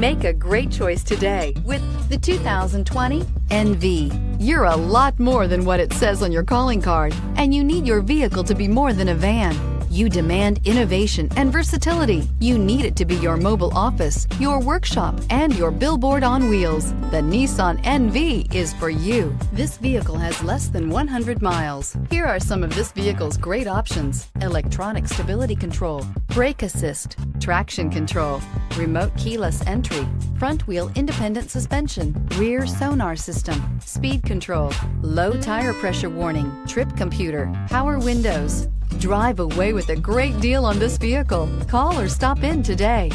Make a great choice today with the 2020 NV. You're a lot more than what it says on your calling card, and you need your vehicle to be more than a van. You demand innovation and versatility. You need it to be your mobile office, your workshop, and your billboard on wheels. The Nissan NV is for you. This vehicle has less than 100 miles. Here are some of this vehicle's great options: electronic stability control, brake assist, traction control, remote keyless entry, front wheel independent suspension, rear sonar system, speed control, low tire pressure warning, trip computer, power windows. Drive away with a great deal on this vehicle. Call or stop in today.